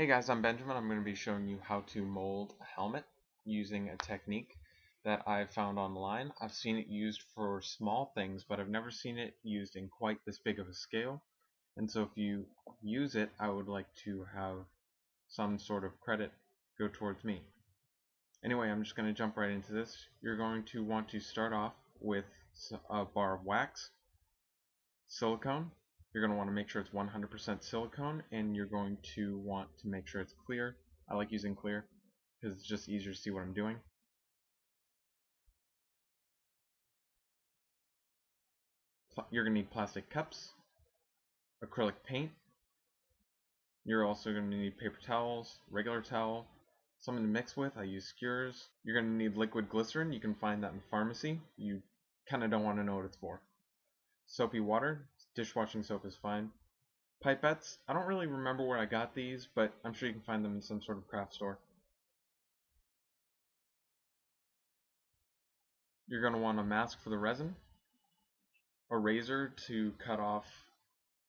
Hey guys, I'm Benjamin. I'm going to be showing you how to mold a helmet using a technique that I found online. I've seen it used for small things, but I've never seen it used in quite this big of a scale. And so if you use it, I would like to have some sort of credit go towards me. Anyway, I'm just going to jump right into this. You're going to want to start off with a bar of wax, silicone. You're going to want to make sure it's 100% silicone, and you're going to want to make sure it's clear. I like using clear because it's just easier to see what I'm doing. You're going to need plastic cups, acrylic paint. You're also going to need paper towels, regular towel, something to mix with. I use skewers. You're going to need liquid glycerin. You can find that in pharmacy. You kind of don't want to know what it's for. Soapy water. Dishwashing soap is fine. Pipettes. I don't really remember where I got these, but I'm sure you can find them in some sort of craft store. You're going to want a mask for the resin, a razor to cut off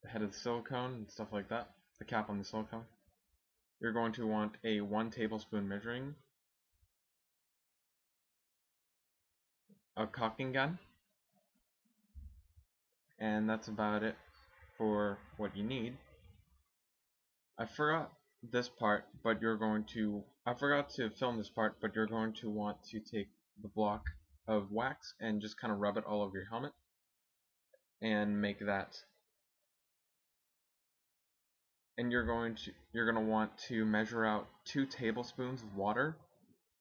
the head of the silicone and stuff like that, the cap on the silicone. You're going to want a 1 tablespoon measuring, a caulking gun, and that's about it for what you need. I forgot this part, but I forgot to film this part, but you're going to want to take the block of wax and just kind of rub it all over your helmet and make that. And you're going to want to measure out 2 tablespoons of water,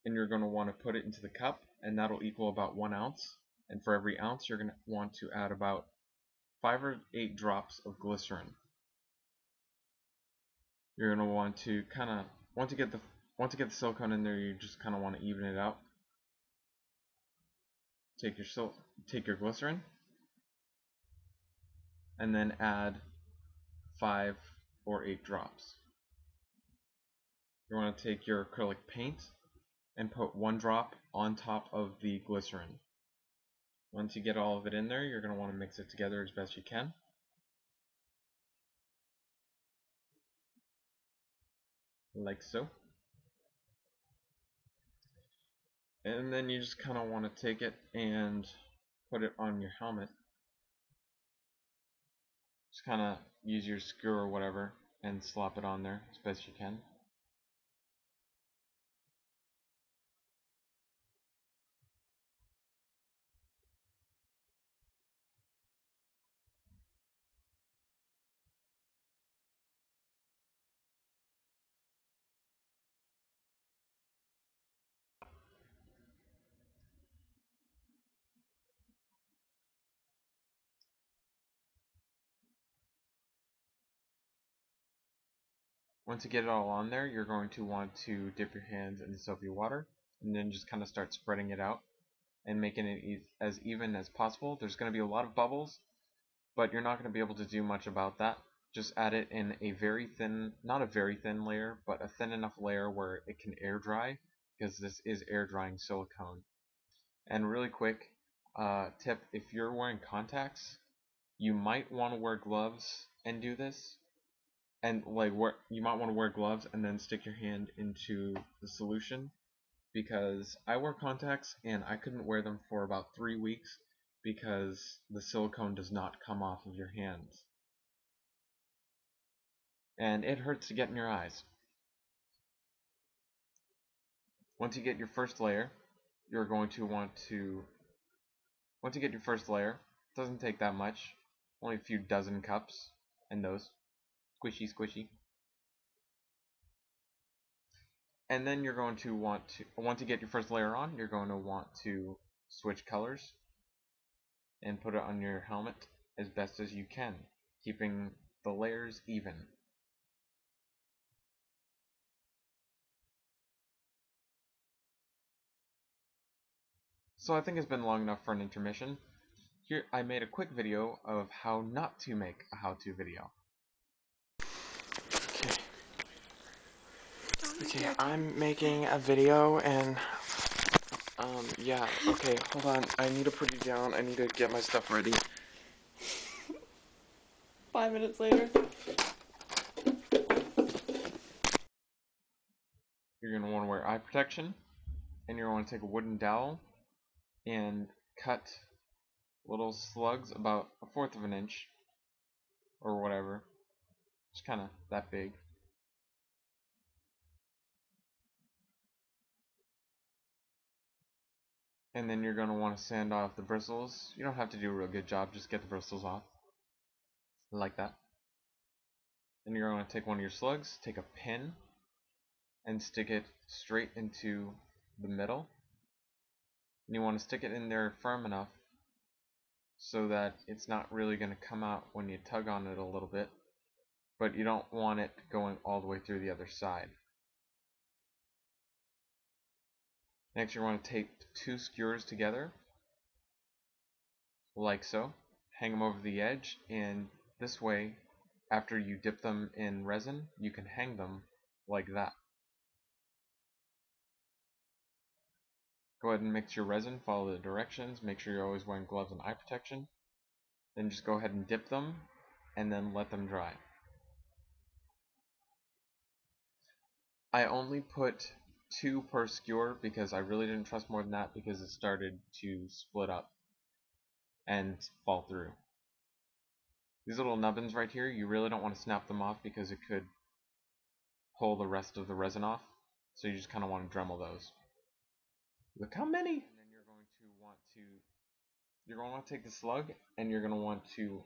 and you're going to want to put it into the cup, and that'll equal about 1 ounce. And for every ounce, you're going to want to add about 5 or 8 drops of glycerin. You're going to want to once you get the silicone in there, you just kind of want to even it out. Take your glycerin, and then add 5 or 8 drops. You want to take your acrylic paint and put 1 drop on top of the glycerin. Once you get all of it in there, you're going to want to mix it together as best you can. Like so. And then you just kind of want to take it and put it on your helmet. Just kind of use your skewer or whatever and slap it on there as best you can. Once you get it all on there, you're going to want to dip your hands in the soapy water and then just kind of start spreading it out and making it as even as possible. There's going to be a lot of bubbles, but you're not going to be able to do much about that. Just add it in a very thin, not a very thin layer, but a thin enough layer where it can air dry, because this is air drying silicone. And really quick tip, if you're wearing contacts, you might want to wear gloves and do this. And you might want to wear gloves and then stick your hand into the solution, because I wear contacts and I couldn't wear them for about 3 weeks because the silicone does not come off of your hands. And it hurts to get in your eyes. Once you get your first layer, you're going to want to, once you get your first layer, it doesn't take that much, only a few dozen cups, and those, squishy squishy. And then you're going to want to, once you get your first layer on, you're going to want to switch colors and put it on your helmet as best as you can, keeping the layers even. So I think it's been long enough for an intermission. Here I made a quick video of how not to make a how-to video. Okay, I'm making a video and yeah, okay, hold on. I need to put you down. I need to get my stuff ready. 5 minutes later. You're going to want to wear eye protection, and you're going to want to take a wooden dowel and cut little slugs about 1/4 of an inch or whatever. It's kind of that big. And then you're going to want to sand off the bristles. You don't have to do a real good job, just get the bristles off. Like that. Then you're going to take one of your slugs, take a pin, and stick it straight into the middle. And you want to stick it in there firm enough so that it's not really going to come out when you tug on it a little bit, but you don't want it going all the way through the other side. Next, you want to tape 2 skewers together, like so. Hang them over the edge, and this way, after you dip them in resin, you can hang them like that. Go ahead and mix your resin, follow the directions, make sure you're always wearing gloves and eye protection. Then just go ahead and dip them, and then let them dry. I only put 2 per skewer because I really didn't trust more than that because it started to split up and fall through. These little nubbins right here, you really don't want to snap them off because it could pull the rest of the resin off, so you just kind of want to Dremel those. Look how many! And then you're going to want to take the slug, and you're going to want to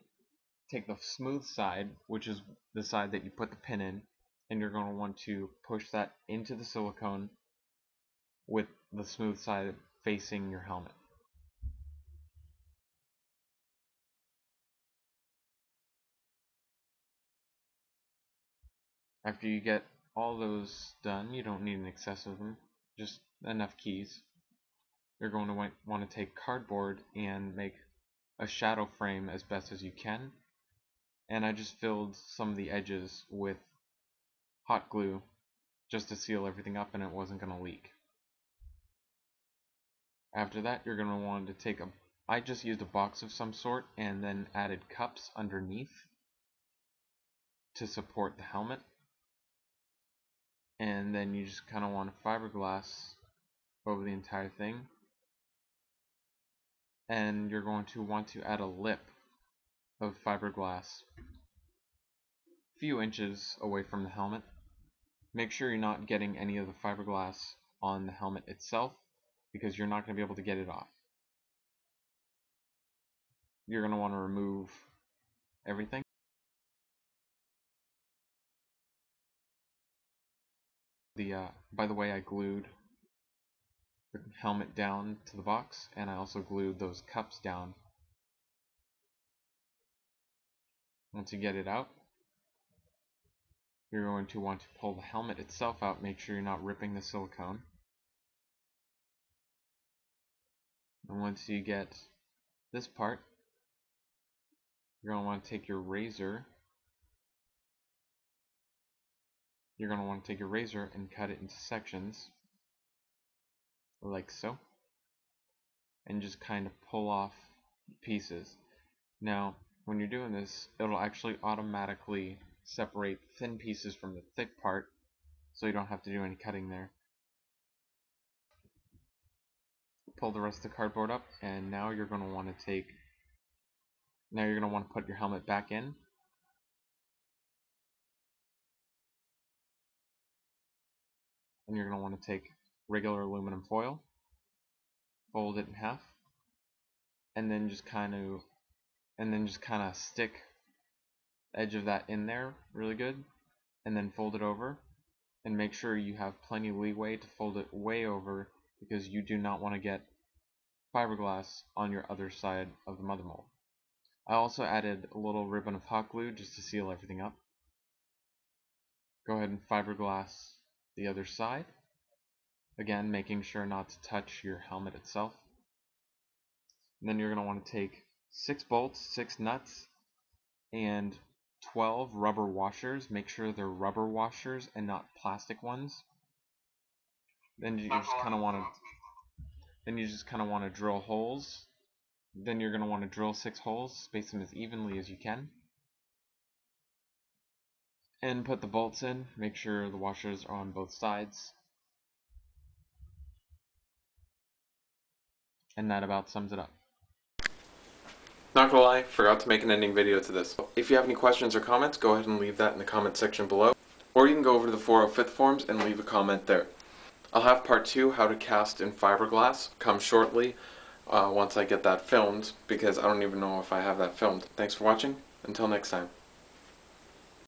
take the smooth side, which is the side that you put the pin in, and you're going to want to push that into the silicone with the smooth side facing your helmet. After you get all those done, you don't need an excess of them, just enough keys. You're going to want to take cardboard and make a shadow frame as best as you can. And I just filled some of the edges with hot glue just to seal everything up and it wasn't going to leak. After that, you're going to want to take I just used a box of some sort and then added cups underneath to support the helmet. And then you just kind of want to fiberglass over the entire thing. And you're going to want to add a lip of fiberglass a few inches away from the helmet. Make sure you're not getting any of the fiberglass on the helmet itself because you're not going to be able to get it off. You're going to want to remove everything. By the way, I glued the helmet down to the box, and I also glued those cups down. Once you get it out, you're going to want to pull the helmet itself out. Make sure you're not ripping the silicone. And once you get this part, you're going to want to take your razor. You're going to want to take your razor and cut it into sections, like so, and just kind of pull off pieces. Now, when you're doing this, it'll actually automatically separate thin pieces from the thick part, so you don't have to do any cutting there. Pull the rest of the cardboard up, and now you're going to want to put your helmet back in. And you're going to want to take regular aluminum foil, fold it in half, and then just kind of stick the edge of that in there really good, and then fold it over, and make sure you have plenty of leeway to fold it way over because you do not want to get fiberglass on your other side of the mother mold. I also added a little ribbon of hot glue just to seal everything up. Go ahead and fiberglass the other side, again making sure not to touch your helmet itself. And then you're going to want to take 6 bolts, 6 nuts, and 12 rubber washers. Make sure they're rubber washers and not plastic ones. Then you just kind of want to drill holes. Then you're going to want to drill 6 holes, space them as evenly as you can, and put the bolts in. Make sure the washers are on both sides. And that about sums it up. Not gonna lie, forgot to make an ending video to this. If you have any questions or comments, go ahead and leave that in the comment section below. Or you can go over to the 405th forums and leave a comment there. I'll have part 2, how to cast in fiberglass, come shortly once I get that filmed, because I don't even know if I have that filmed. Thanks for watching. Until next time.